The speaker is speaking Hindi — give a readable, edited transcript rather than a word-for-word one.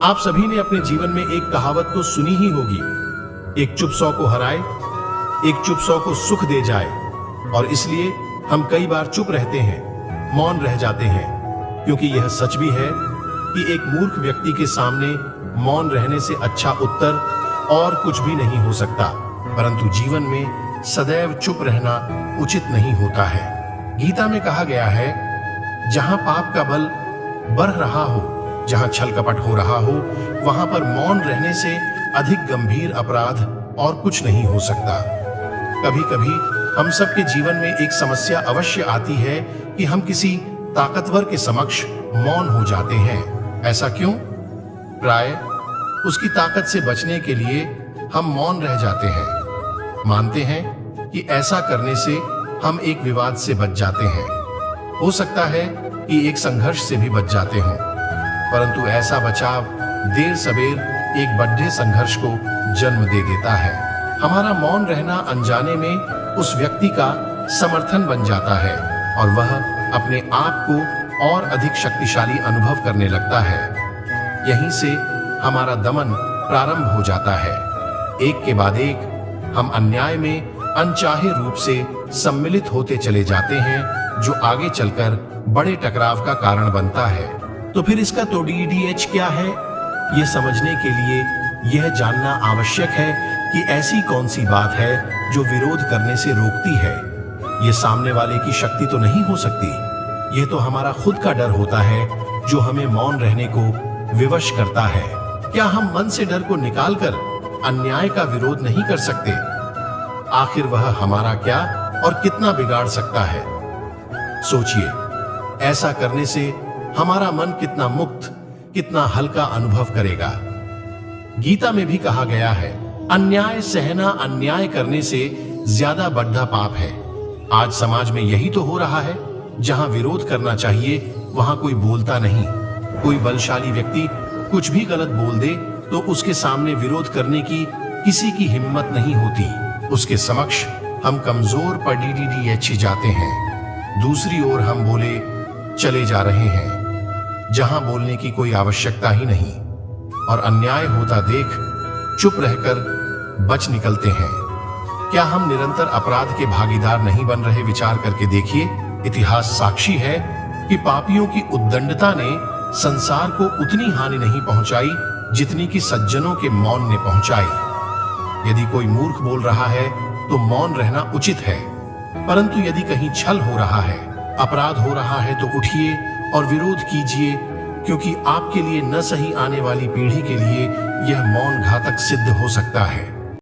आप सभी ने अपने जीवन में एक कहावत तो सुनी ही होगी, एक चुप सौ को हराए, एक चुप सौ को सुख दे जाए। और इसलिए हम कई बार चुप रहते हैं, मौन रह जाते हैं, क्योंकि यह सच भी है कि एक मूर्ख व्यक्ति के सामने मौन रहने से अच्छा उत्तर और कुछ भी नहीं हो सकता। परंतु जीवन में सदैव चुप रहना उचित नहीं होता है। गीता में कहा गया है, जहां पाप का बल बढ़ रहा हो, जहां छल कपट हो रहा हो, वहां पर मौन रहने से अधिक गंभीर अपराध और कुछ नहीं हो सकता। कभी कभी हम सबके जीवन में एक समस्या अवश्य आती है कि हम किसी ताकतवर के समक्ष मौन हो जाते हैं। ऐसा क्यों? प्राय उसकी ताकत से बचने के लिए हम मौन रह जाते हैं। मानते हैं कि ऐसा करने से हम एक विवाद से बच जाते हैं, हो सकता है कि एक संघर्ष से भी बच जाते हों, परंतु ऐसा बचाव देर सबेर एक बड़े संघर्ष को जन्म दे देता है। हमारा मौन रहना अनजाने में उस व्यक्ति का समर्थन बन जाता है और वह अपने आप को और अधिक शक्तिशाली अनुभव करने लगता है। यहीं से हमारा दमन प्रारंभ हो जाता है। एक के बाद एक हम अन्याय में अनचाहे रूप से सम्मिलित होते चले जाते हैं, जो आगे चलकर बड़े टकराव का कारण बनता है। तो फिर इसका TDDH क्या है? यह समझने के लिए यह जानना आवश्यक है कि ऐसी कौन सी बात है जो विरोध करने से रोकती है। यह सामने वाले की शक्ति तो नहीं हो सकती, यह तो हमारा खुद का डर होता है जो हमें मौन रहने को विवश करता है। क्या हम मन से डर को निकालकर अन्याय का विरोध नहीं कर सकते? आखिर वह हमारा क्या और कितना बिगाड़ सकता है? सोचिए, ऐसा करने से हमारा मन कितना मुक्त, कितना हल्का अनुभव करेगा। गीता में भी कहा गया है, अन्याय सहना अन्याय करने से ज्यादा बड़ा पाप है। आज समाज में यही तो हो रहा है। जहां विरोध करना चाहिए वहां कोई बोलता नहीं। कोई बलशाली व्यक्ति कुछ भी गलत बोल दे तो उसके सामने विरोध करने की किसी की हिम्मत नहीं होती। उसके समक्ष हम कमजोर पर DDDH जाते हैं। दूसरी ओर हम बोले चले जा रहे हैं, जहां बोलने की कोई आवश्यकता ही नहीं, और अन्याय होता देख चुप रहकर बच निकलते हैं। क्या हम निरंतर अपराध के भागीदार नहीं बन रहे? विचार करके देखिए। इतिहास साक्षी है कि पापियों की उद्दंडता ने संसार को उतनी हानि नहीं पहुंचाई जितनी कि सज्जनों के मौन ने पहुंचाई। यदि कोई मूर्ख बोल रहा है तो मौन रहना उचित है, परंतु यदि कहीं छल हो रहा है, अपराध हो रहा है, तो उठिए और विरोध कीजिए, क्योंकि आपके लिए न सही आने वाली पीढ़ी के लिए यह मौन घातक सिद्ध हो सकता है।